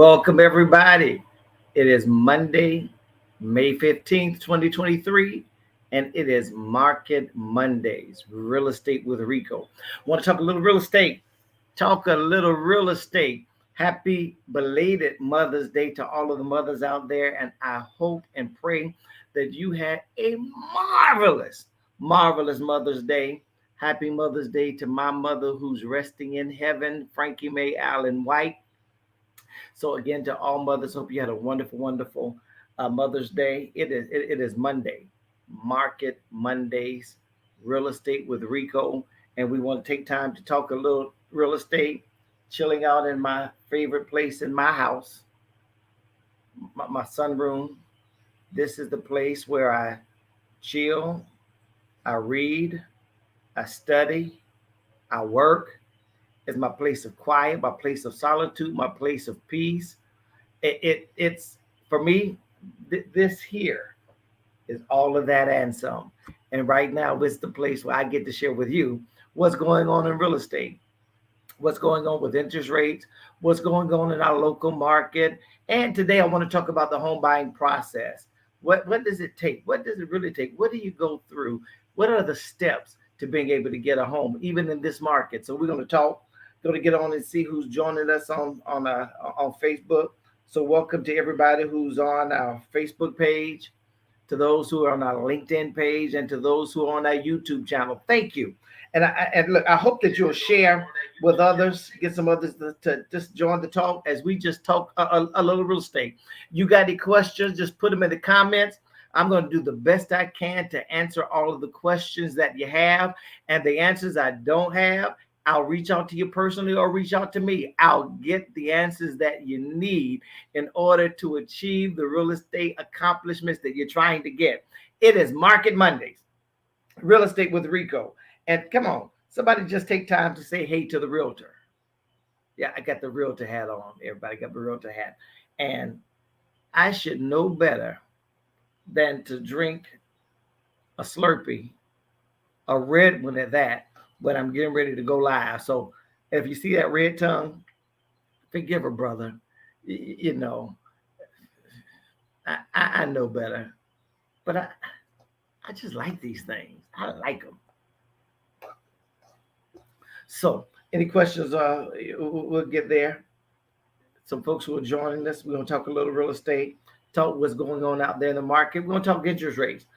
Welcome, everybody. It is Monday, May 15th, 2023, and it is Market Mondays, Real Estate with Rico. Want to talk a little real estate? Talk a little real estate. Happy belated Mother's Day to all of the mothers out there, and I hope and pray that you had a marvelous Mother's Day. Happy Mother's Day to my mother who's resting in heaven, Frankie Mae Allen White. So again, to all mothers, hope you had a wonderful Mother's Day. It is Monday, Market Mondays, Real Estate with Rico, and we want to take time to talk a little real estate, chilling out in my favorite place in my house, my sunroom. This is the place where I chill, I read, I study, I work. It's my place of quiet, my place of solitude, my place of peace. It's for me. This here is all of that and some. And right now, it's the place where I get to share with you what's going on in real estate, what's going on with interest rates, what's going on in our local market. And today, I want to talk about the home buying process. What does it take? What does it really take? What do you go through? What are the steps to being able to get a home, even in this market? So we're going to talk. Going to get on and see who's joining us on Facebook. So welcome to everybody who's on our Facebook page, to those who are on our LinkedIn page, and to those who are on our YouTube channel. Thank you. And look, I hope that you'll share with others, get some others to just join the talk as we just talk a little real estate. You got any questions? Just put them in the comments. I'm going to do the best I can to answer all of the questions that you have, and the answers I don't have, I'll reach out to you personally or reach out to me. I'll get the answers that you need in order to achieve the real estate accomplishments that you're trying to get. It is Market Mondays, Real Estate with Rico. And come on, somebody just take time to say hey to the realtor. Yeah, I got the realtor hat on. Everybody got the realtor hat. And I should know better than to drink a Slurpee, a red one at that, when I'm getting ready to go live. So if you see that red tongue, forgive her, brother. You know, I know better, but I just like these things. I like them. So any questions? We'll get there. Some folks who are joining us, we're going to talk a little real estate, talk what's going on out there in the market. We're going to talk interest rates.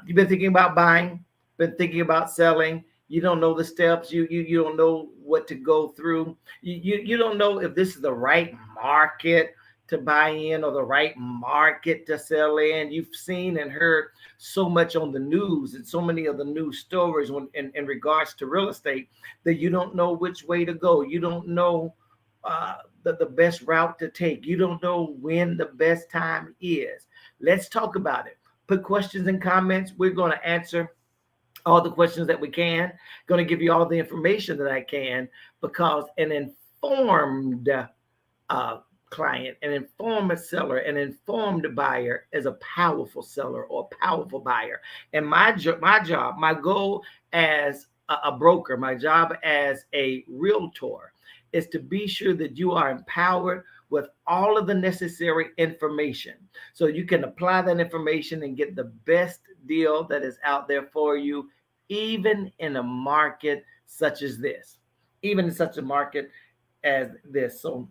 You've been thinking about buying, been thinking about selling. You don't know the steps. You don't know what to go through. You don't know if this is the right market to buy in or the right market to sell in. You've seen and heard so much on the news and so many of the news stories in regards to real estate that you don't know which way to go. You don't know the best route to take. You don't know when the best time is. Let's talk about it. Put questions and comments. We're going to answer all the questions that we can. Going to give you all the information that I can, because an informed client, an informed seller, an informed buyer is a powerful seller or a powerful buyer. And my job, my goal as a broker, my job as a realtor is to be sure that you are empowered with all of the necessary information so you can apply that information and get the best deal that is out there for you, even in a market such as this, even in such a market as this. So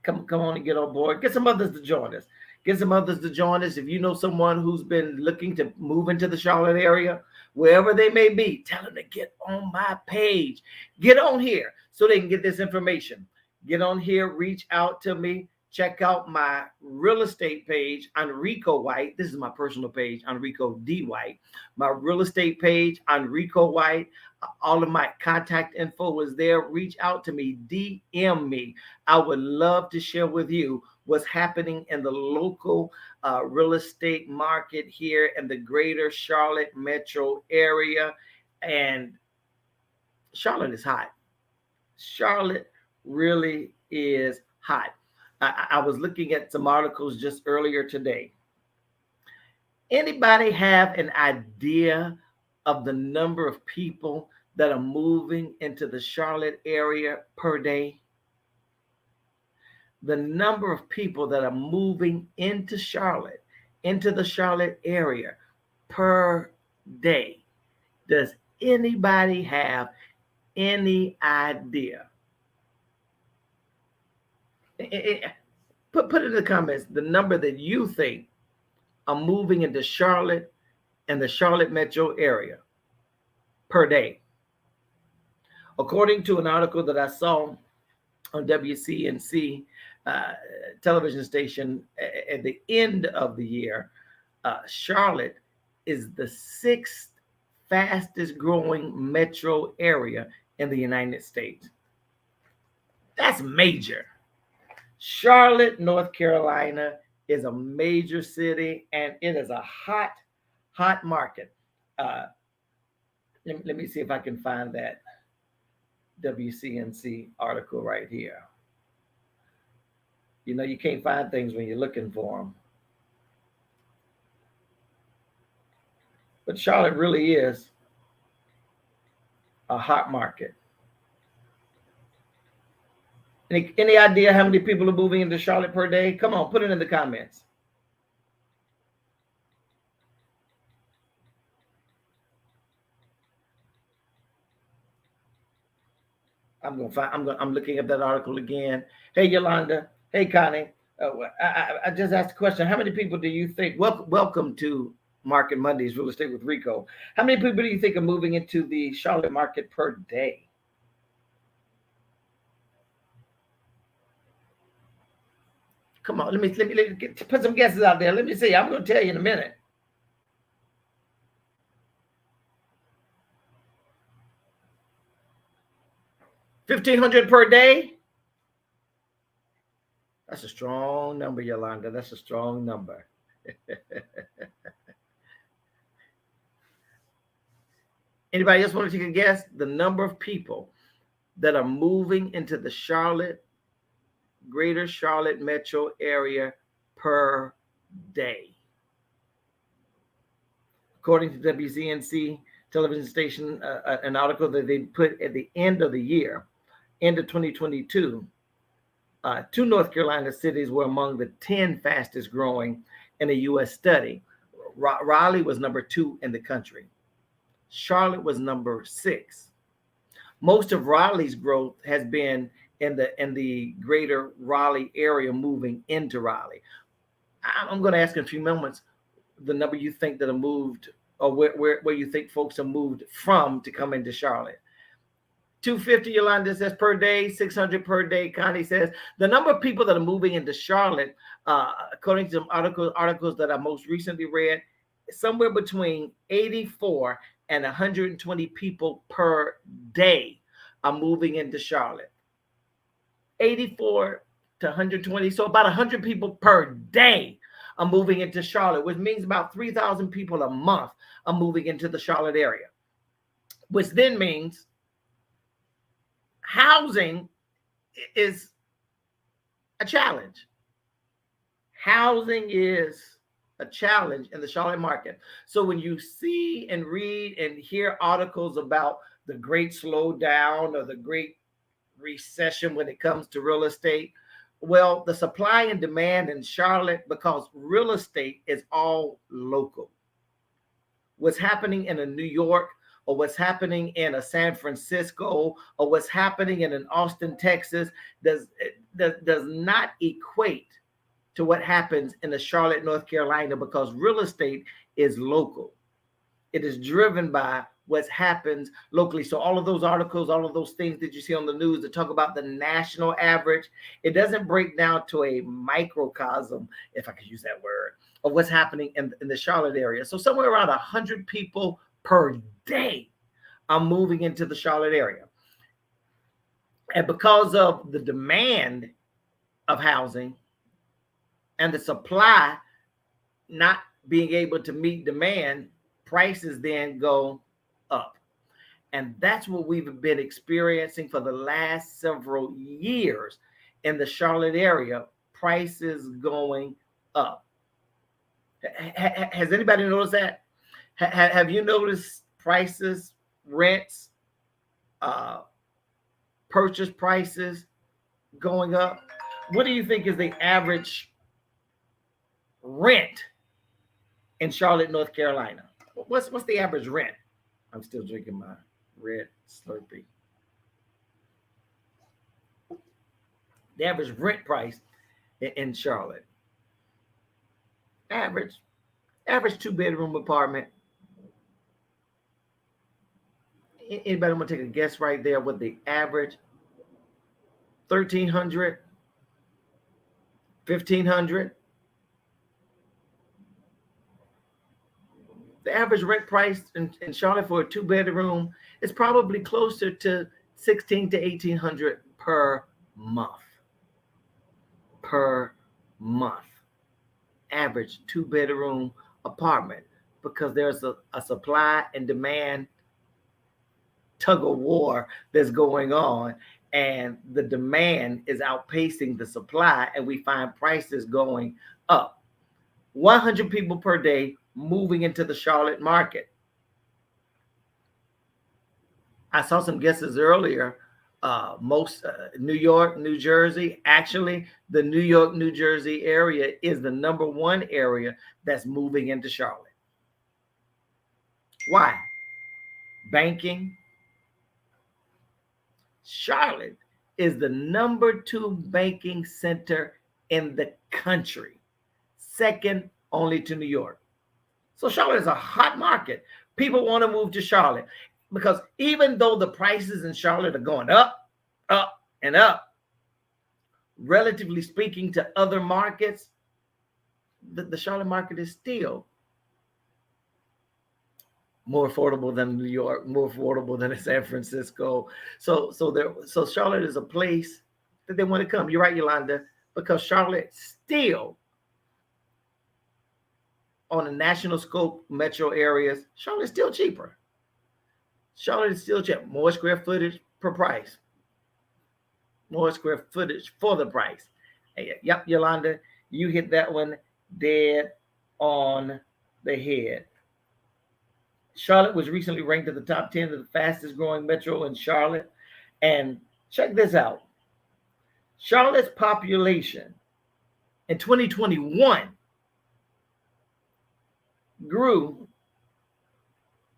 come on and get on board. Get some others to join us. Get some others to join us. If you know someone who's been looking to move into the Charlotte area, wherever they may be, tell them to get on my page. Get on here so they can get this information. Get on here, reach out to me. Check out my real estate page on Rico White. This is my personal page on Rico D. White. My real estate page on Rico White. All of my contact info is there. Reach out to me, DM me. I would love to share with you what's happening in the local real estate market here in the greater Charlotte metro area. And Charlotte is hot. Charlotte really is hot. I was looking at some articles just earlier today. Anybody have an idea of the number of people that are moving into the Charlotte area per day? the number of people that are moving into Charlotte, into the Charlotte area per day. Does anybody have any idea? Put it in the comments the number that you think are moving into Charlotte and the Charlotte metro area per day. According to an article that I saw on WCNC television station at the end of the year, Charlotte is the sixth fastest growing metro area in the United States. That's major. Charlotte, North Carolina is a major city, and it is a hot market. Let me see if I can find that WCNC article right here. You know, you can't find things when you're looking for them. But Charlotte really is a hot market. Any idea how many people are moving into Charlotte per day? Come on, put it in the comments. I'm looking at that article again. Hey, Yolanda. Hey, Connie. I just asked a question. How many people do you think? Welcome to Market Mondays, Real Estate with Rico. How many people do you think are moving into the Charlotte market per day? Come on, let me put some guesses out there. Let me see. I'm going to tell you in a minute. $1,500 per day. That's a strong number, Yolanda. That's a strong number. Anybody else want to take a guess? The number of people that are moving into the Charlotte, greater Charlotte metro area per day. According to WCNC television station, an article that they put at the end of the year, end of 2022, two North Carolina cities were among the 10 fastest growing in a U.S. study. Raleigh was number 2 in the country. Charlotte was number 6. Most of Raleigh's growth has been in the greater Raleigh area, moving into Raleigh. I'm going to ask in a few moments the number you think that are moved, or where you think folks are moved from to come into Charlotte. 250, Yolanda says, per day. 600 per day. Connie says the number of people that are moving into Charlotte, according to some articles that I most recently read, somewhere between 84 and 120 people per day are moving into Charlotte. 84 to 120, so about 100 people per day are moving into Charlotte, which means about 3,000 people a month are moving into the Charlotte area, which then means housing is a challenge. Housing is a challenge in the Charlotte market. So when you see and read and hear articles about the great slowdown or the great recession when it comes to real estate, well, the supply and demand in Charlotte, because real estate is all local. What's happening in a New York, or what's happening in a San Francisco, or what's happening in an Austin, Texas, does not equate to what happens in the Charlotte, North Carolina, because real estate is local. It is driven by what happens locally. So all of those articles, all of those things that you see on the news that talk about the national average, it doesn't break down to a microcosm, if I could use that word, of what's happening in the Charlotte area. So somewhere around 100 people per day are moving into the Charlotte area. And because of the demand of housing and the supply not being able to meet demand, prices then go up. And that's what we've been experiencing for the last several years in the Charlotte area, prices going up. Has anybody noticed that? Have you noticed prices, rents, purchase prices going up? What do you think is the average rent in Charlotte, North Carolina? What's the average rent? I'm still drinking my red Slurpee. The average rent price in Charlotte. Average, average 2 bedroom apartment. Anybody want to take a guess right there? What the average? 1,300, 1,500. The average rent price in Charlotte for a 2 bedroom is probably closer to 16 to 1,800 per month. Per month. Average 2 bedroom apartment, because there's a supply and demand tug of war that's going on, and the demand is outpacing the supply, and we find prices going up. 100 people per day moving into the Charlotte market. I saw some guesses earlier. Most New York, New Jersey. Actually, the New York, New Jersey area is the number one area that's moving into Charlotte. Why? Banking. Charlotte is the number 2 banking center in the country, second only to New York. So Charlotte is a hot market. People want to move to Charlotte because even though the prices in Charlotte are going up, up, and up, relatively speaking to other markets, the Charlotte market is still more affordable than New York, more affordable than San Francisco. So Charlotte is a place that they want to come. You're right, Yolanda, because Charlotte still, on a national scope, metro areas, Charlotte is still cheaper. Charlotte is still cheap. More square footage per price. More square footage for the price. Yep, Yolanda, you hit that one dead on the head. Charlotte was recently ranked in the top 10 of the fastest growing metro in Charlotte. And check this out. Charlotte's population in 2021 grew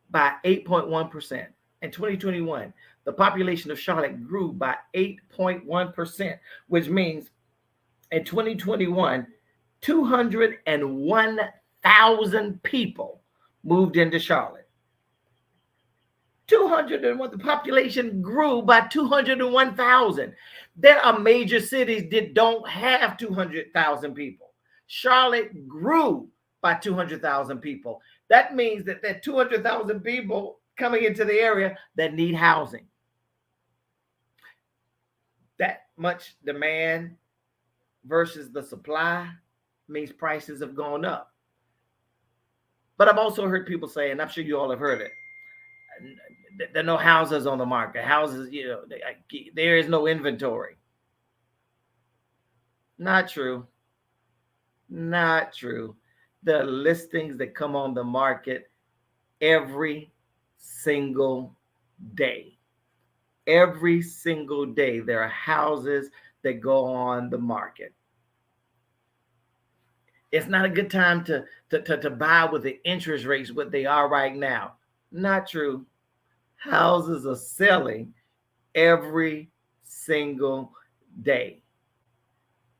by 8.1%. In 2021, the population of Charlotte grew by 8.1%, which means in 2021, 201,000 people moved into Charlotte. 201, the population grew by 201,000. There are major cities that don't have 200,000 people. Charlotte grew by 200,000 people. That means that there are 200,000 people coming into the area that need housing. That much demand versus the supply means prices have gone up. But I've also heard people say, and I'm sure you all have heard it, there are no houses on the market. Houses, there is no inventory. Not true. Not true. There are listings that come on the market every single day. Every single day, there are houses that go on the market. It's not a good time to buy with the interest rates what they are right now. Not true. Houses are selling every single day.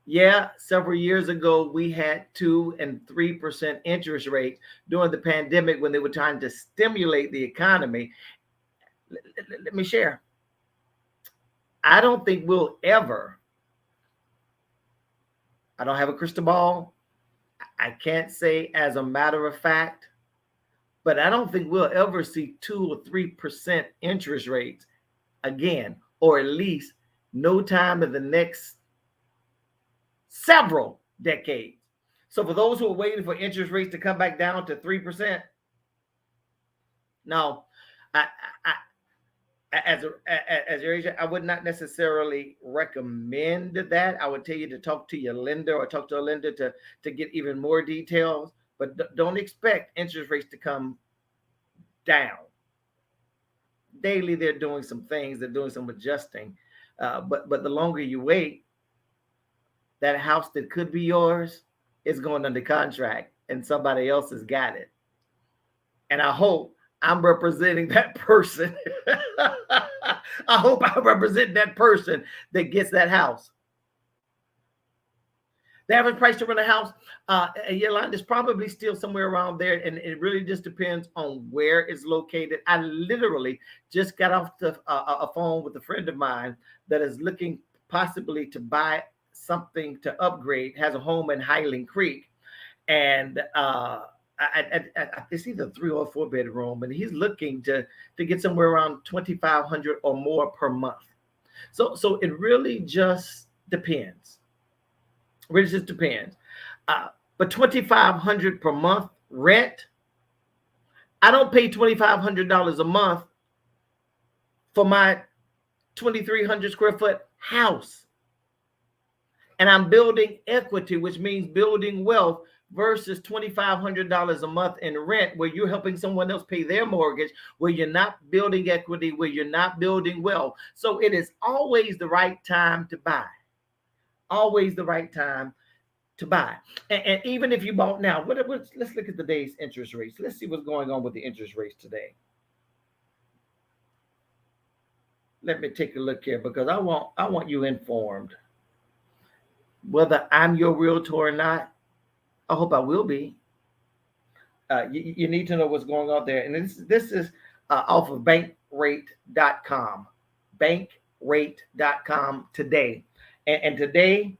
Yeah, several years ago, we had 2% and 3% interest rates during the pandemic when they were trying to stimulate the economy. Let me share. I don't think we'll ever, I don't have a crystal ball. I can't say as a matter of fact, but I don't think we'll ever see 2 or 3% interest rates again, or at least no time in the next several decades. So for those who are waiting for interest rates to come back down to 3%, now, as your agent, I would not necessarily recommend that. I would tell you to talk to your lender or talk to a lender to get even more details, but don't expect interest rates to come down. Daily, they're doing some things, they're doing some adjusting, but the longer you wait, that house that could be yours is going under contract and somebody else has got it. And I hope I'm representing that person. I hope I represent that person that gets that house. The average price to rent a house, Yolanda, is probably still somewhere around there, and it really just depends on where it's located. I literally just got off a phone with a friend of mine that is looking possibly to buy something to upgrade, has a home in Highland Creek, and it's either 3 or 4 bedroom, and he's looking to get somewhere around 2,500 or more per month. So it really just depends. Really just depends. But 2,500 per month rent, I don't pay $2,500 a month for my 2,300 square foot house. And I'm building equity, which means building wealth, versus $2,500 a month in rent, where you're helping someone else pay their mortgage, where you're not building equity, where you're not building wealth. So it is always the right time to buy. Always the right time to buy. And even if you bought now, let's look at today's interest rates. Let's see what's going on with the interest rates today. Let me take a look here, because I want you informed. Whether I'm your realtor or not, I hope I will be. You need to know what's going on there. And this is off of bankrate.com. Bankrate.com today. And today,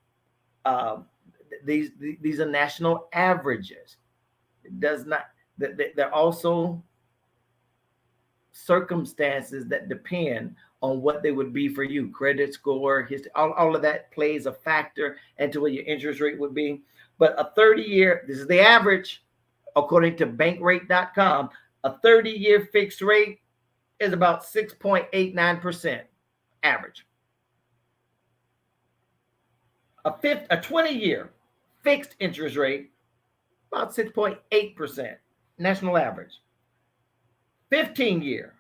these are national averages. It does not. They're also circumstances that depend on what they would be for you. Credit score, history, all of that plays a factor into what your interest rate would be. But a 30-year, this is the average, according to bankrate.com, a 30-year fixed rate is about 6.89% average. A 20-year fixed interest rate, about 6.8%, national average. 15-year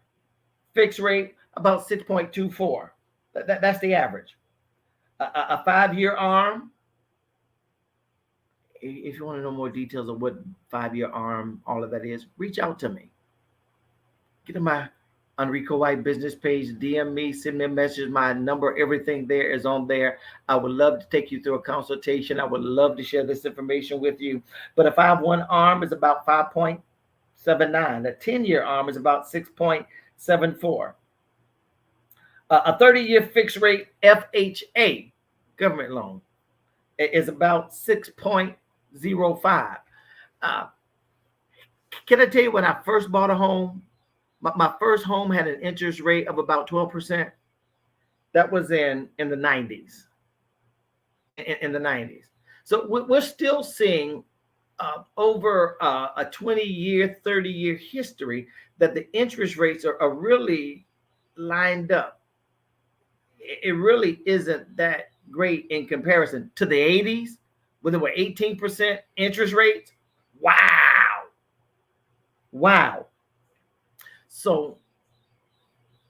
fixed rate, about 6.24. That's the average. A 5-year ARM, if you want to know more details of what 5-year ARM, all of that is, reach out to me. Get to my on Rico White business page, DM me, send me a message. My number, everything there is on there. I would love to take you through a consultation. I would love to share this information with you. But a 5-1 ARM is about 5.79. A 10-year ARM is about 6.74. A 30-year fixed rate FHA government loan is about 6.05. Can I tell you, when I first bought a home, my first home had an interest rate of about 12%. That was in the 90s. In the 90s. So we're still seeing over a 20-year, 30-year history that the interest rates are really lined up. It really isn't that great in comparison to the 80s, when there were 18% interest rates. Wow. So,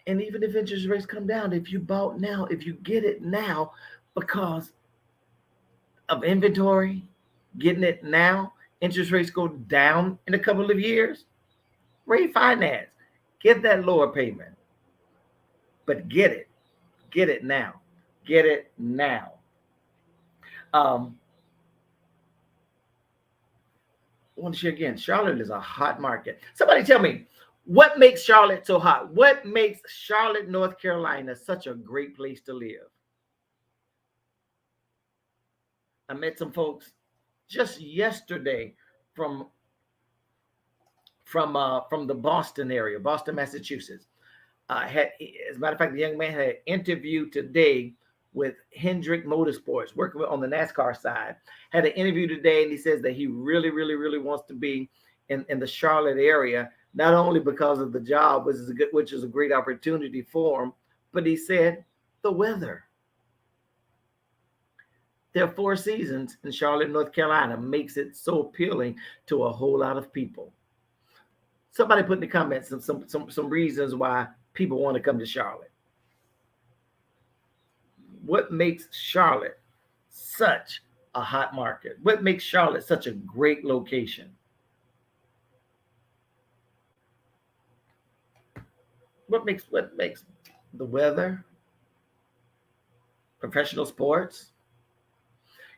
and even if interest rates come down, if you bought now, if you get it now because of inventory, getting it now, interest rates go down in a couple of years, refinance, get that lower payment, but get it now. I want to share again, Charlotte is a hot market. Somebody tell me, what makes Charlotte so hot? What makes Charlotte, North Carolina such a great place to live? I met some folks just yesterday from the Boston area, Boston, Massachusetts. As a matter of fact, the young man had an interview today with Hendrick Motorsports, working on the NASCAR side. Had an interview today, and he says that he really, really, really wants to be in the Charlotte area, not only because of the job, which is a great opportunity for him, but he said the weather. There are 4 seasons in Charlotte, North Carolina, makes it so appealing to a whole lot of people. Somebody put in the comments some reasons why people want to come to Charlotte. What makes Charlotte such a hot market? What makes Charlotte such a great location? What makes the weather, professional sports?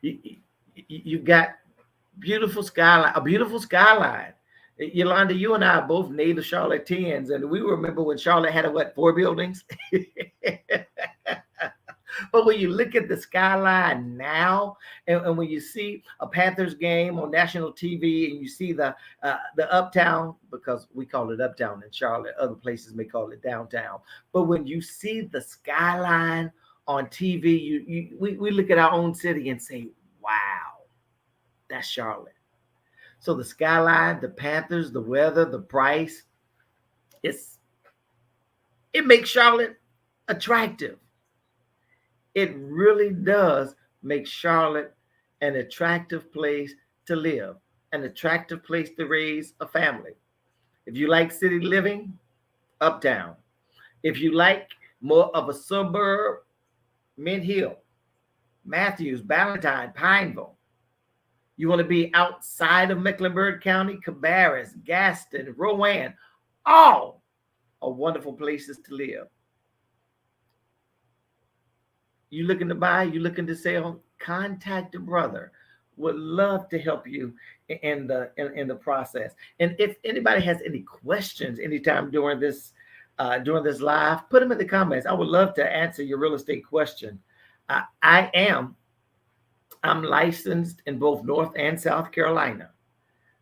You, you got beautiful skyline, a beautiful skyline. Yolanda, you and I are both native Charlotteans, and we remember when Charlotte had what, 4 buildings? But when you look at the skyline now, and when you see a Panthers game on national TV, and you see the uptown, because we call it uptown in Charlotte, other places may call it downtown. But when you see the skyline on TV, we look at our own city and say, "Wow, that's Charlotte." So the skyline, the Panthers, the weather, the price, it's it makes Charlotte attractive. It really does make Charlotte an attractive place to live, an attractive place to raise a family. If you like city living, uptown. If you like more of a suburb, Mint Hill, Matthews, Ballantyne, Pineville. You want to be outside of Mecklenburg County, Cabarrus, Gaston, Rowan, all are wonderful places to live. You looking to buy, you looking to sell, contact a brother. Would love to help you in the process. And if anybody has any questions anytime during this live, put them in the comments. I would love to answer your real estate question. I'm licensed in both North and South Carolina.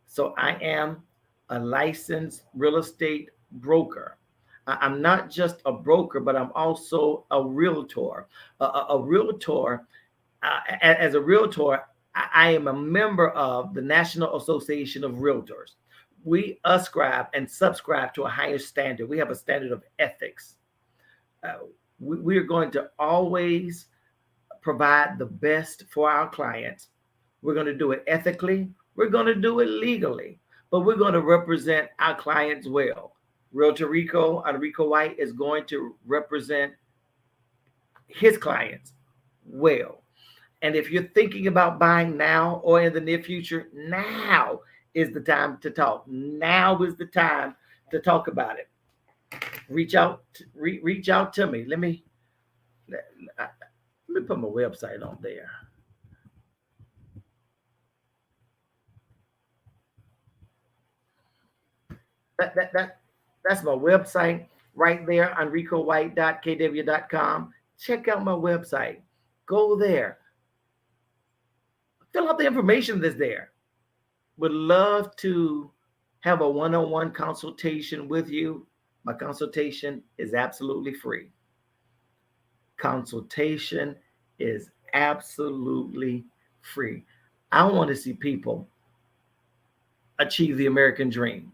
So I am a licensed real estate broker. I'm not just a broker, but I'm also a realtor. A realtor, as a realtor, I am a member of the National Association of Realtors. We ascribe and subscribe to a higher standard. We have a standard of ethics. We are going to always provide the best for our clients. We're going to do it ethically. We're going to do it legally, but we're going to represent our clients well. Realtor Rico and Rico White is going to represent his clients well. And if you're thinking about buying now or in the near future, now is the time to talk. Now is the time to talk about it. Reach out to me. Let me put my website on there. That's my website right there on ricowhite.kw.com. Check out my website. Go there. Fill out the information that's there. Would love to have a one-on-one consultation with you. My consultation is absolutely free. Consultation is absolutely free. I want to see people achieve the American dream.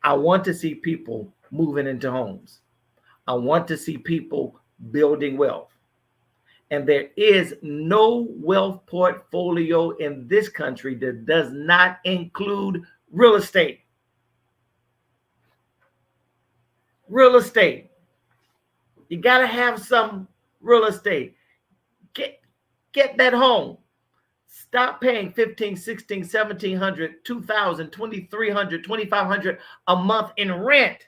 I want to see people moving into homes. I want to see people building wealth. And there is no wealth portfolio in this country that does not include real estate. Real estate. You got to have some real estate. Get that home. Stop paying $1,500, $1,600, $1,700, $2,000, $2,300, $2,500 a month in rent.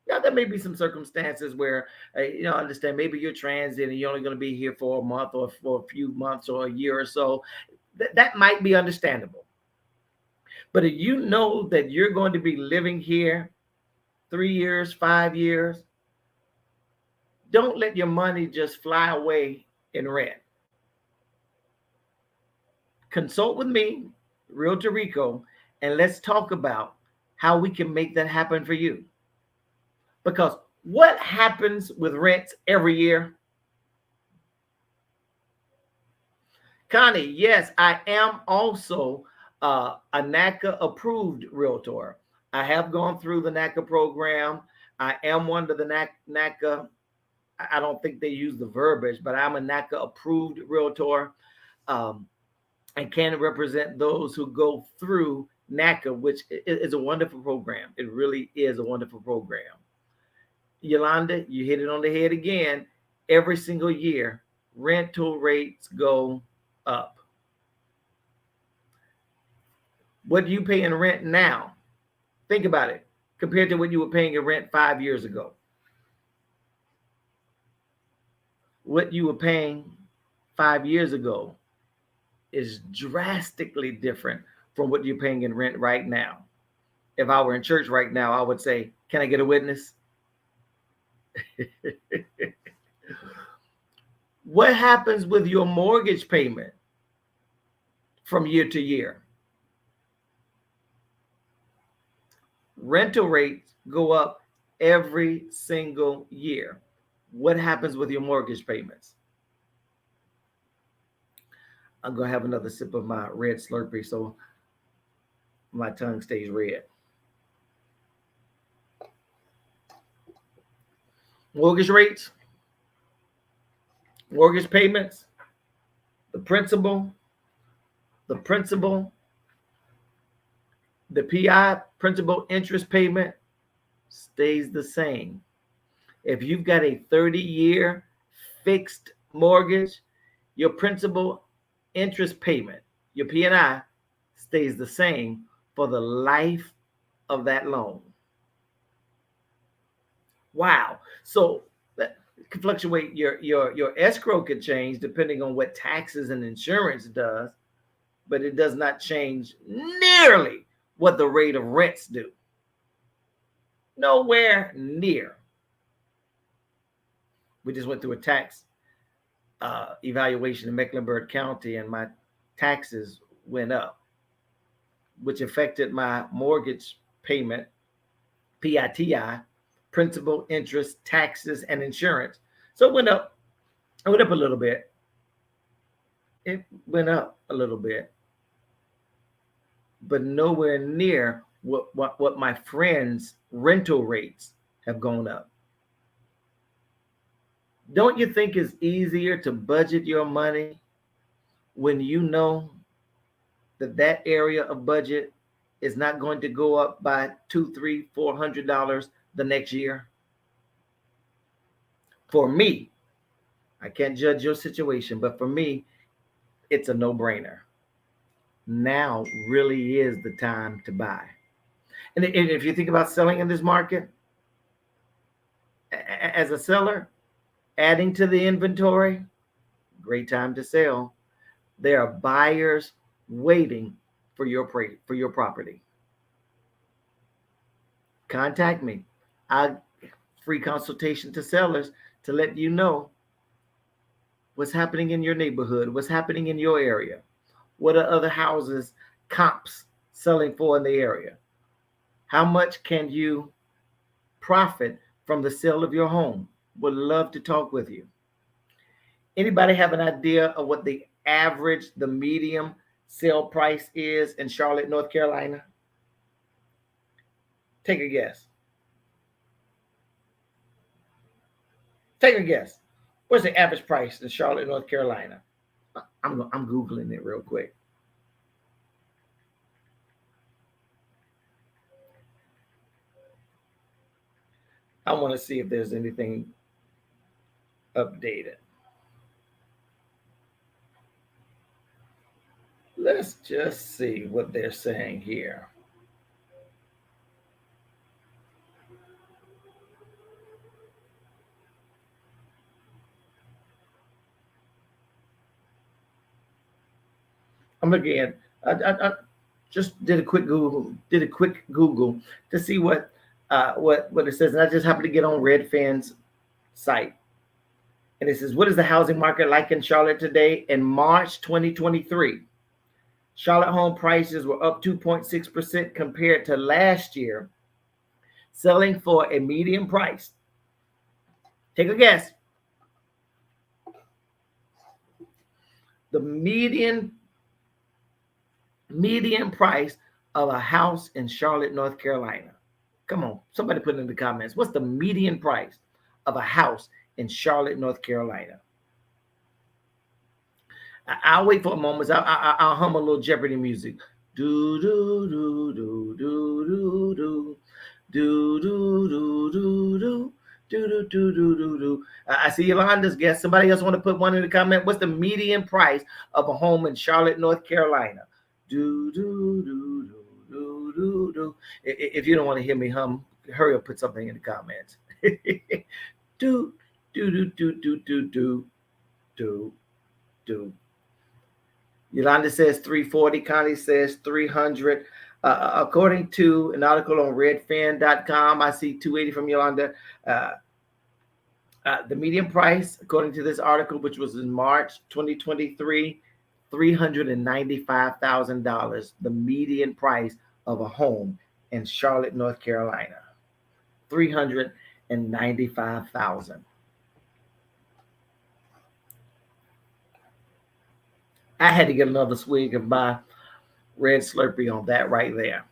Now, there may be some circumstances where, understand maybe you're transient and you're only going to be here for a month or for a few months or a year or so. That might be understandable. But if you know that you're going to be living here 3 years, 5 years, don't let your money just fly away in rent. Consult with me, Realtor Rico, and let's talk about how we can make that happen for you. Because what happens with rents every year? Connie, yes, I am also a NACA approved realtor. I have gone through the NACA program. I am one of the NACA. I don't think they use the verbiage, but I'm a NACA approved realtor. And can represent those who go through NACA, which is a wonderful program. It really is a wonderful program. Yolanda, you hit it on the head again. Every single year, rental rates go up. What do you pay in rent now? Think about it compared to what you were paying in rent 5 years ago. What you were paying 5 years ago is drastically different from what you're paying in rent right now. If I were in church right now, I would say, can I get a witness? What happens with your mortgage payment from year to year? Rental rates go up every single year. What happens with your mortgage payments? I'm going to have another sip of my red Slurpee so my tongue stays red. Mortgage rates, mortgage payments, the principal, the PI, principal interest payment stays the same. If you've got a 30-year fixed mortgage, your principal interest payment, your P&I, stays the same for the life of that loan. Wow. So that could fluctuate. Your escrow could change depending on what taxes and insurance does, but it does not change nearly what the rate of rents do. Nowhere near. We just went through a tax evaluation in Mecklenburg County, and my taxes went up, which affected my mortgage payment, PITI, principal, interest, taxes, and insurance. So it went up. It went up a little bit. It went up a little bit, but nowhere near what my friends' rental rates have gone up. Don't you think it's easier to budget your money when you know that area of budget is not going to go up by $200, $300, $400 the next year? For me, I can't judge your situation, but for me, it's a no-brainer. Now really is the time to buy. And if you think about selling in this market, as a seller, adding to the inventory, great time to sell. There are buyers waiting for your property. Contact me. I free consultation to sellers to let you know what's happening in your neighborhood, what's happening in your area, what are other houses, comps selling for in the area. How much can you profit from the sale of your home? Would love to talk with you. Anybody have an idea of what the average, the medium sale price is in Charlotte, North Carolina? Take a guess. Take a guess. What's the average price in Charlotte, North Carolina? I'm Googling it real quick. I want to see if there's anything updated. Let's just see what they're saying here. I'm looking at. I just did a quick Google. To see what it says, and I just happened to get on Redfin's site, and it says, "What is the housing market like in Charlotte today in March 2023?" Charlotte home prices were up 2.6% compared to last year, selling for a median price. Take a guess. The median price of a house in Charlotte, North Carolina. Come on, somebody put it in the comments. What's the median price of a house in Charlotte, North Carolina? I'll wait for a moment. I'll hum a little Jeopardy music. Do do do do do do do do do do do do Do. I see Yolanda's guess. Somebody else want to put one in the comment? What's the median price of a home in Charlotte, North Carolina? Do. If you don't want to hear me hum, hurry up, put something in the comments. do do do. Yolanda says 340. Connie says 300. According to an article on redfin.com, I see 280 from Yolanda. The median price, according to this article, which was in March 2023, $395,000. The median price of a home in Charlotte, North Carolina. $395,000. I had to get another swig of my red Slurpee on that right there.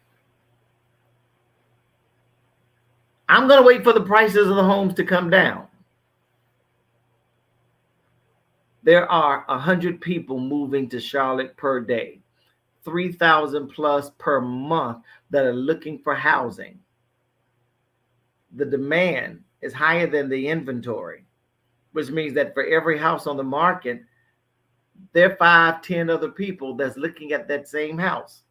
I'm going to wait for the prices of the homes to come down. There are 100 people moving to Charlotte per day, 3,000 plus per month that are looking for housing. The demand is higher than the inventory, which means that for every house on the market, there are 5, 10 other people that's looking at that same house.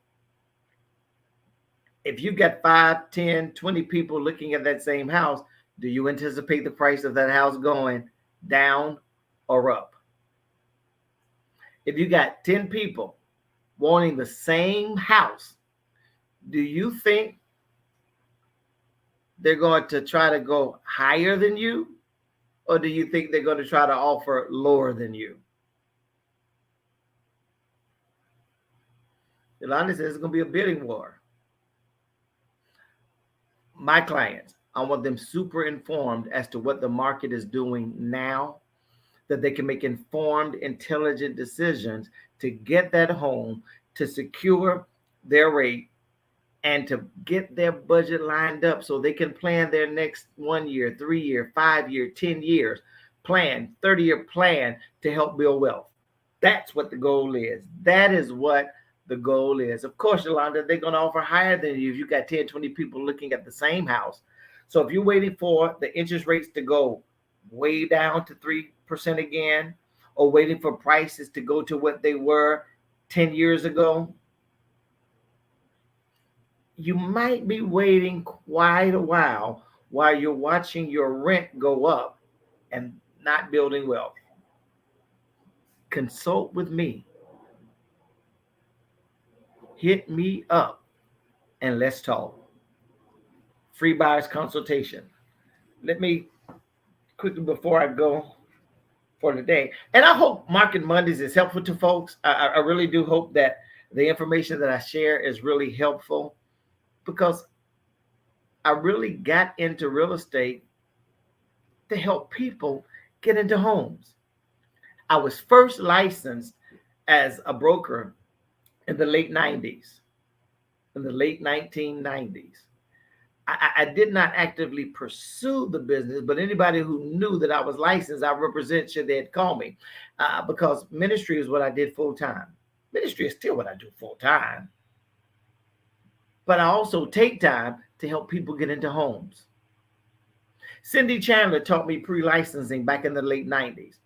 If you got 5, 10, 20 people looking at that same house, do you anticipate the price of that house going down or up? If you got 10 people wanting the same house, do you think they're going to try to go higher than you? Or do you think they're going to try to offer lower than you? Yolanda says it's going to be a bidding war. My clients, I want them super informed as to what the market is doing now, that they can make informed, intelligent decisions to get that home, to secure their rate, and to get their budget lined up so they can plan their next 1 year, 3 year, 5 year, 10 years plan, 30-year plan to help build wealth. That's what the goal is. That is what the goal is. Of course, Yolanda, they're going to offer higher than you if you got 10, 20 people looking at the same house. So if you're waiting for the interest rates to go way down to 3% again, or waiting for prices to go to what they were 10 years ago, you might be waiting quite a while you're watching your rent go up and not building wealth. Consult with me. Hit me up and let's talk. Free buyer's consultation. Let me quickly, before I go for today, and I hope Market Mondays is helpful to folks. I really do hope that the information that I share is really helpful, because I really got into real estate to help people get into homes. I was first licensed as a broker in the late 90s, in the late 1990s. I did not actively pursue the business, but anybody who knew that I was licensed, I represent, should they'd call me, because ministry is what I did full time. Ministry is still what I do full time. But I also take time to help people get into homes. Cindy Chandler taught me pre-licensing back in the late 90s.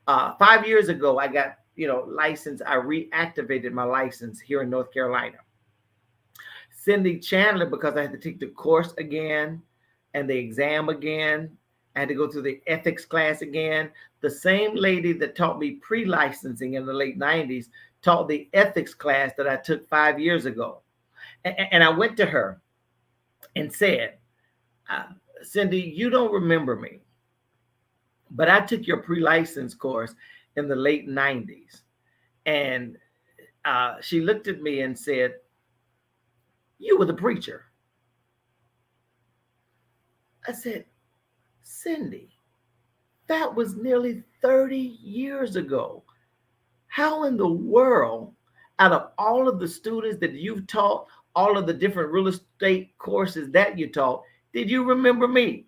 5 years ago, I got licensed. I reactivated my license here in North Carolina. Cindy Chandler, because I had to take the course again and the exam again. I had to go through the ethics class again. The same lady that taught me pre-licensing in the late 90s taught the ethics class that I took 5 years ago. And I went to her and said, Cindy, you don't remember me, but I took your pre-license course in the late 90s. And she looked at me and said, you were the preacher. I said, Cindy, that was nearly 30 years ago. How in the world, out of all of the students that you've taught, all of the different real estate courses that you taught, did you remember me?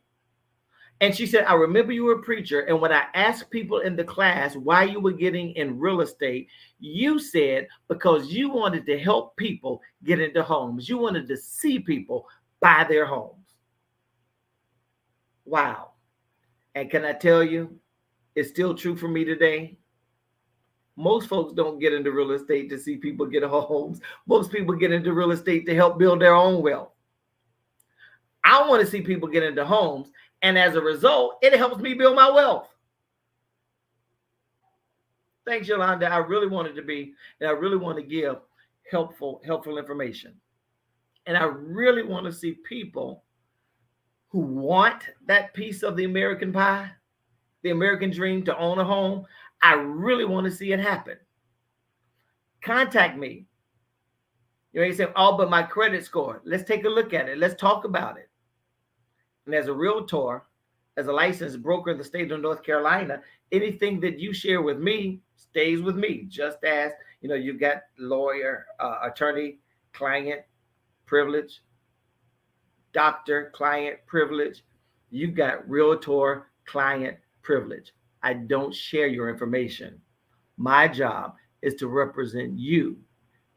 And she said, I remember you were a preacher. And when I asked people in the class why you were getting in real estate, you said because you wanted to help people get into homes. You wanted to see people buy their homes. Wow. And can I tell you, it's still true for me today. Most folks don't get into real estate to see people get homes. Most people get into real estate to help build their own wealth. I want to see people get into homes, and as a result, it helps me build my wealth. Thanks, Yolanda. I really wanted to be, and I really want to give helpful information. And I really want to see people who want that piece of the American pie, the American dream to own a home. I really want to see it happen. Contact me. You say, oh, but my credit score. Let's take a look at it. Let's talk about it. And as a realtor, as a licensed broker in the state of North Carolina, anything that you share with me stays with me. Just as, you've got lawyer, attorney, client privilege, doctor, client privilege. You've got realtor, client privilege. I don't share your information. My job is to represent you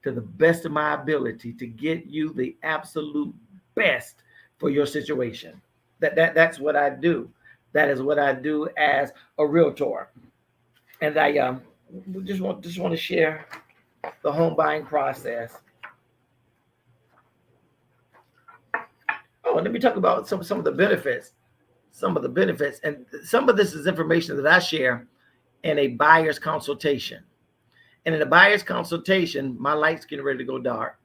to the best of my ability to get you the absolute best for your situation. That's what I do. That is what I do as a realtor. And I just want to share the home buying process. Oh, and let me talk about some of the benefits. Some of the benefits, and some of this is information that I share in a buyer's consultation. And in a buyer's consultation, my light's getting ready to go dark.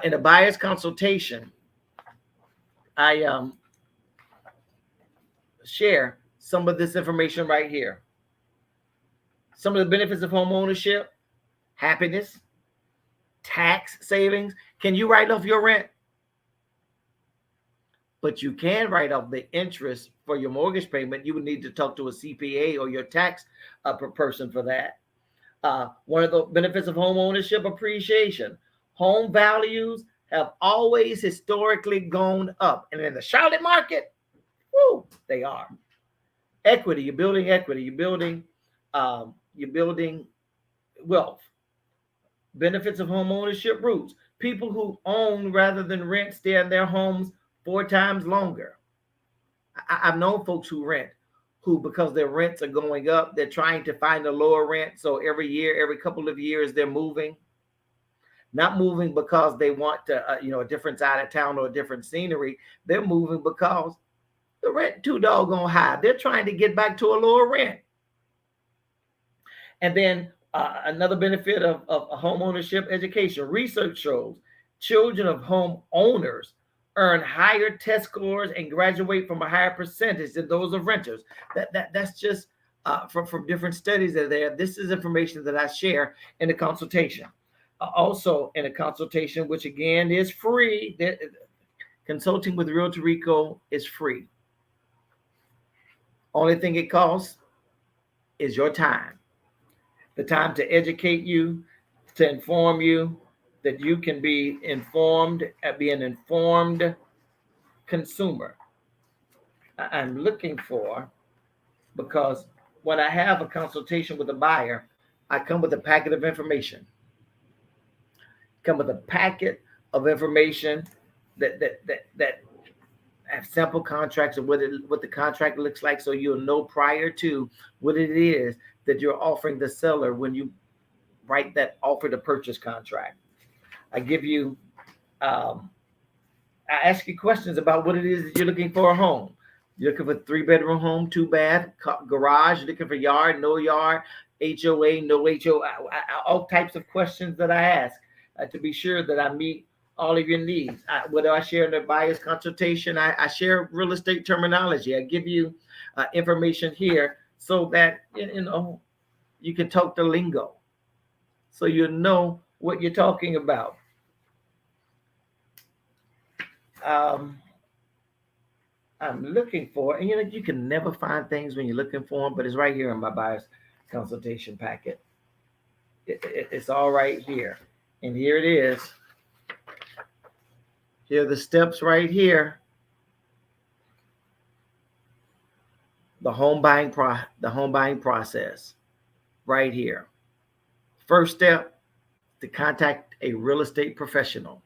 In a buyer's consultation, I share some of this information right here. Some of the benefits of home ownership: happiness, tax savings. Can you write off your rent? But you can write off the interest for your mortgage payment. You would need to talk to a CPA or your tax person for that. One of the benefits of home ownership: appreciation. Home values have always historically gone up. And in the Charlotte market, they are. Equity, you're building equity. You're building wealth. Benefits of home ownership: roots. People who own rather than rent stay in their homes 4 times longer. I've known folks who rent, who, because their rents are going up, they're trying to find a lower rent. So every couple of years, they're moving. Not moving because they want to, a different side of town or a different scenery. They're moving because the rent too doggone high. They're trying to get back to a lower rent. And then another benefit of home ownership: education. Research shows children of home owners earn higher test scores and graduate from a higher percentage than those of renters. That's just from different studies that are there. This is information that I share in the consultation. Also in a consultation, which again is free. Consulting with Realtor Rico is free. Only thing it costs is your time. The time to educate you, to inform you, that you can be informed, be an informed consumer. I'm looking for, because when I have a consultation with a buyer, I come with a packet of information. That have sample contracts of what the contract looks like, so you'll know prior to what it is that you're offering the seller when you write that offer to purchase contract. I give you, I ask you questions about what it is that you're looking for a home. You're looking for 3-bedroom home, 2 bath, garage. You're looking for yard, no yard, HOA, no HOA. All types of questions that I ask to be sure that I meet all of your needs. What do I share in the buyer's consultation? I share real estate terminology. I give you information here so that you can talk the lingo, so you know what you're talking about. I'm looking for, and you can never find things when you're looking for them, but it's right here in my buyer's consultation packet. It's all right here. And here it is. Here are the steps right here. The home buying process right here. First step, to contact a real estate professional.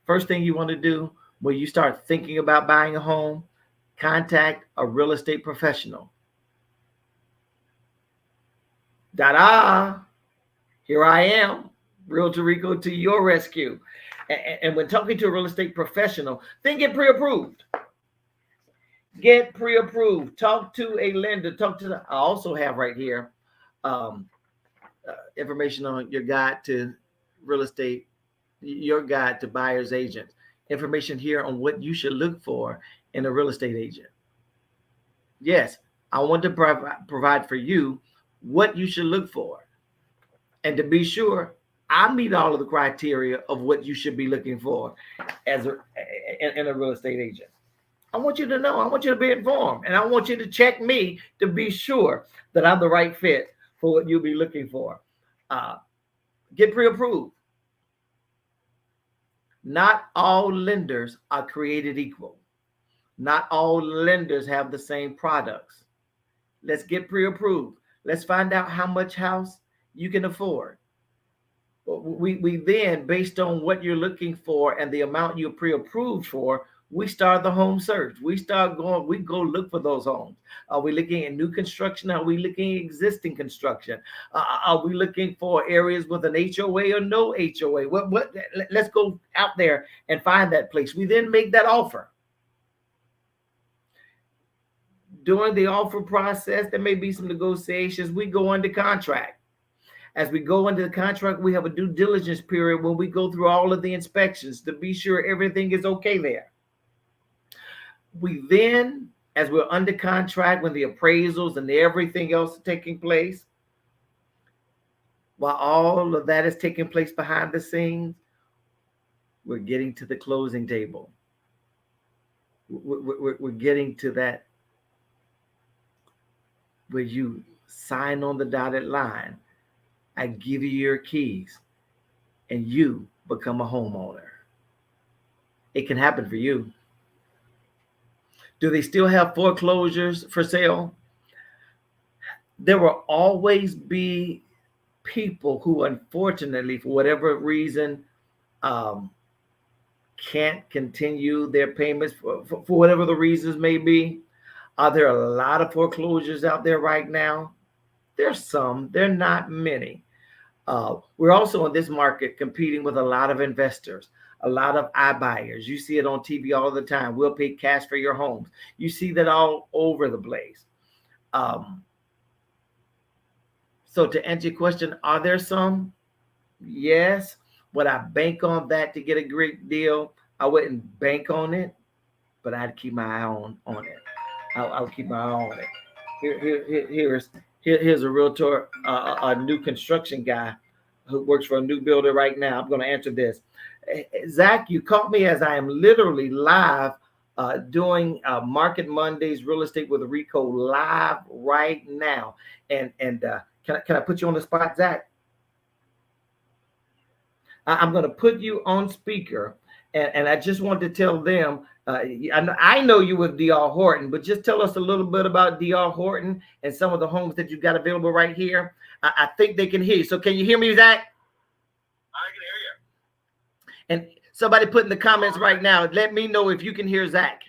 First thing you want to do when you start thinking about buying a home, contact a real estate professional. Da-da! Here I am, Realtor Rico to your rescue. And when talking to a real estate professional, then get pre-approved. Get pre-approved. Talk to a lender. I also have right here um, information on your guide to real estate, your guide to buyer's agents. Information here on what you should look for in a real estate agent. Yes, I want to provide for you what you should look for. And to be sure, I meet all of the criteria of what you should be looking for as in a real estate agent. I want you to know. I want you to be informed. And I want you to check me to be sure that I'm the right fit for what you'll be looking for. Get pre-approved. Not all lenders are created equal. Not all lenders have the same products. Let's get pre-approved. Let's find out how much house you can afford. We then, based on what you're looking for and the amount you're pre-approved for, we start the home search. We go look for those homes. Are we looking at new construction? Are we looking at existing construction? Are we looking for areas with an HOA or no HOA? Let's go out there and find that place. We then make that offer. During the offer process, there may be some negotiations. We go under contract. As we go into the contract, we have a due diligence period when we go through all of the inspections to be sure everything is okay there. We then, as we're under contract, when the appraisals and everything else is taking place, while all of that is taking place behind the scenes, we're getting to the closing table. We're getting to that where you sign on the dotted line. I give you your keys and you become a homeowner. It can happen for you. Do they still have foreclosures for sale? There will always be people who, unfortunately, for whatever reason, can't continue their payments for whatever the reasons may be. Are there a lot of foreclosures out there right now? There's some. There are not many. We're also in this market competing with a lot of investors, a lot of iBuyers. You see it on TV all the time. We'll pay cash for your homes. You see that all over the place. So to answer your question, are there some? Yes. Would I bank on that to get a great deal? I wouldn't bank on it, but I'd keep my eye on it. I'll keep my eye on it. Here's a realtor, a new construction guy who works for a new builder right now. I'm going to answer this. Zach, you caught me as I am literally live doing Market Mondays Real Estate with Rico live right now. And can I put you on the spot, Zach? I'm going to put you on speaker. And I just wanted to tell them, I know you with D.R. Horton, but just tell us a little bit about D.R. Horton and some of the homes that you've got available right here. I think they can hear you. So can you hear me, Zach? I can hear you. And somebody put in the comments right now, let me know if you can hear Zach.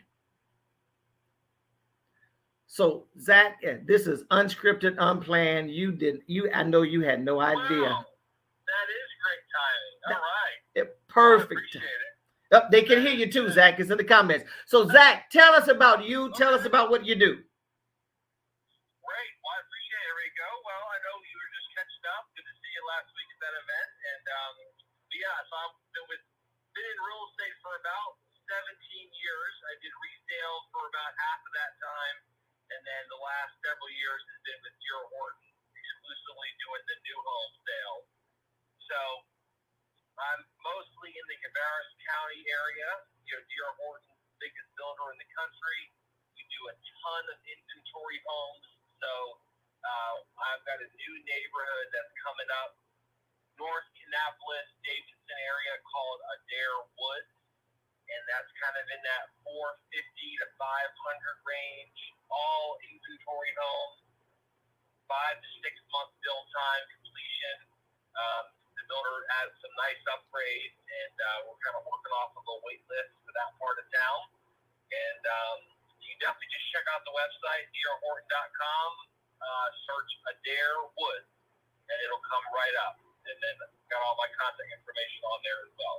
So Zach, this is unscripted, unplanned. I know you had no idea. Wow, that is great timing. All right. Perfect. I appreciate it. They can hear you too, Zach. It's in the comments. So, Zach, tell us about you. Tell us about what you do. Great. Well, I appreciate it, Rico. Well, I know you were just catching up. Good to see you last week at that event. And so I've been in real estate for about 17 years. I did resale for about half of that time. And then the last several years has been with D.R. Horton, exclusively doing the new home sale. So I'm mostly in the Cabarrus County area. D.R. Horton's the biggest builder in the country. We do a ton of inventory homes. So I've got a new neighborhood that's coming up, North Kannapolis, Davidson area called Adair Woods. And that's kind of in that 450 to 500 range, all inventory homes, 5 to 6 month build time completion. The builder has some nice upgrades, and we're kind of working off of a wait list for that part of town. And you definitely just check out the website, drhorton.com, search Adair Woods, and it'll come right up. And then got all my contact information on there as well.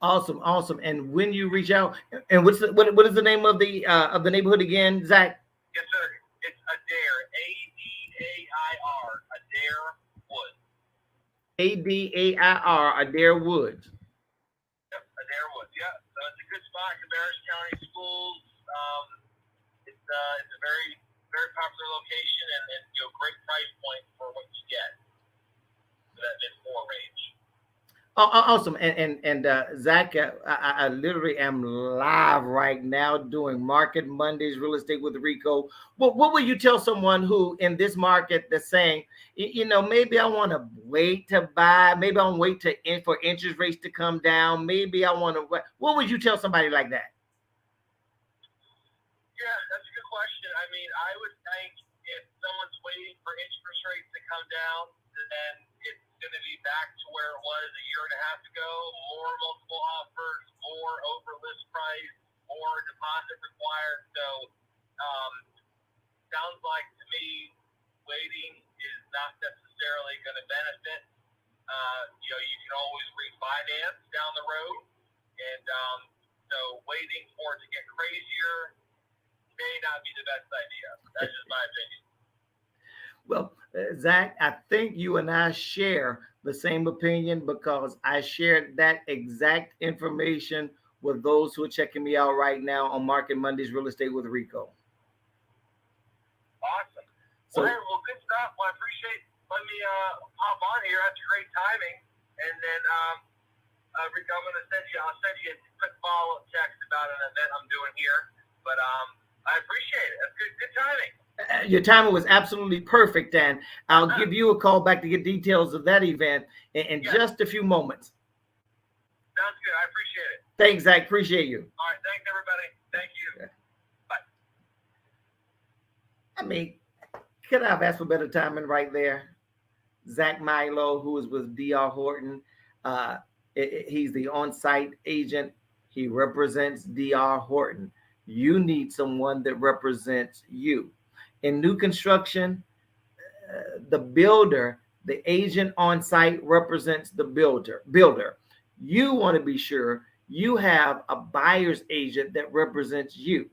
Awesome, awesome. And when you reach out, and what is the name of the neighborhood again, Zach? Yes, sir. It's Adair, Adair, Adair Woods. Adair, Adair Woods. Yep, Adair Woods. Yeah, so it's a good spot. Cabarrus County Schools. It's a very popular location and great price point for what you get for that mid four range. Awesome. And Zach, I literally am live right now doing Market Mondays Real Estate with Rico. What would you tell someone who in this market that's saying, maybe I want to wait to buy, maybe I want to wait for interest rates to come down, maybe I want to, what would you tell somebody like that? Yeah, that's a good question. I mean, I would think if someone's waiting for interest rates to come down, then it's going to be back to where it was a year and a half ago. More multiple offers, more over list price, more deposit required. So, sounds like to me, waiting is not necessarily going to benefit. You can always refinance down the road, and so waiting for it to get crazier may not be the best idea. That's just my opinion. Well, Zach, I think you and I share the same opinion because I shared that exact information with those who are checking me out right now on Market Mondays Real Estate with Rico. Awesome. Well, good stuff. Well, I appreciate letting me hop on here. That's great timing. And then, Rico, I'll send you a quick follow-up text about an event I'm doing here. But I appreciate it. That's good timing. Your timing was absolutely perfect, and I'll give you a call back to get details of that event in just a few moments. Sounds good. I appreciate it. Thanks, Zach. Appreciate you. All right. Thanks, everybody. Thank you. Bye. I mean, could I have asked for better timing right there? Zach Milo, who is with D.R. Horton, he's the on-site agent. He represents D.R. Horton. You need someone that represents you. In new construction, the builder, the agent on site represents the builder. You want to be sure you have a buyer's agent that represents you.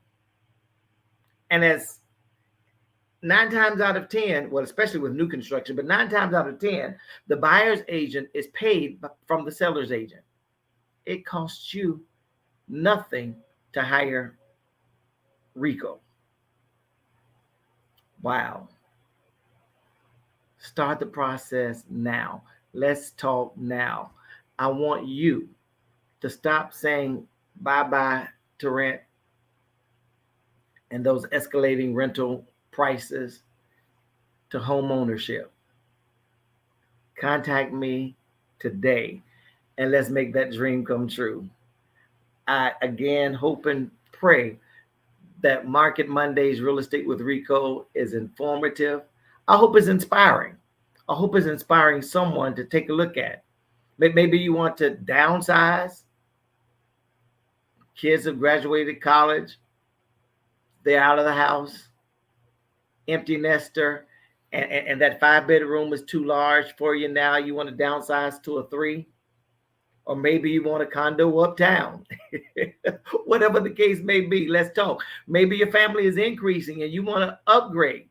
And as 9 times out of 10, well, especially with new construction, but 9 times out of 10, the buyer's agent is paid from the seller's agent. It costs you nothing to hire Rico. Wow. Start the process now. Let's talk now. I want you to stop saying bye-bye to rent and those escalating rental prices to home ownership. Contact me today and let's make that dream come true. I again hope and pray that Market Mondays Real Estate with Rico is informative. I hope it's inspiring. I hope it's inspiring someone to take a look at. Maybe you want to downsize. Kids have graduated college. They're out of the house. Empty nester. And that 5-bedroom is too large for you now. You want to downsize to a 3. Or maybe you want a condo uptown. Whatever the case may be, let's talk. Maybe your family is increasing and you want to upgrade.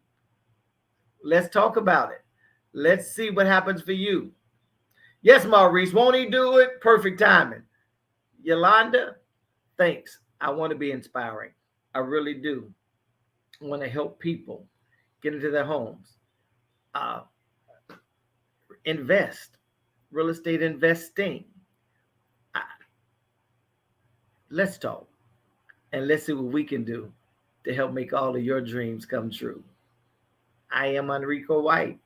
Let's talk about it. Let's see what happens for you. Yes, Maurice, won't he do it? Perfect timing. Yolanda, thanks. I want to be inspiring. I really do. I want to help people get into their homes. Invest. Real estate investing. Let's talk and let's see what we can do to help make all of your dreams come true. I am Enrico White.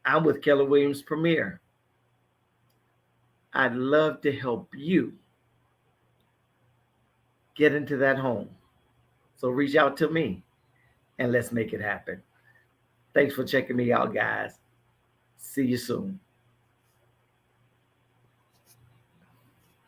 I'm with Keller Williams Premier. I'd love to help you get into that home. So reach out to me and let's make it happen. Thanks for checking me out, guys. See you soon.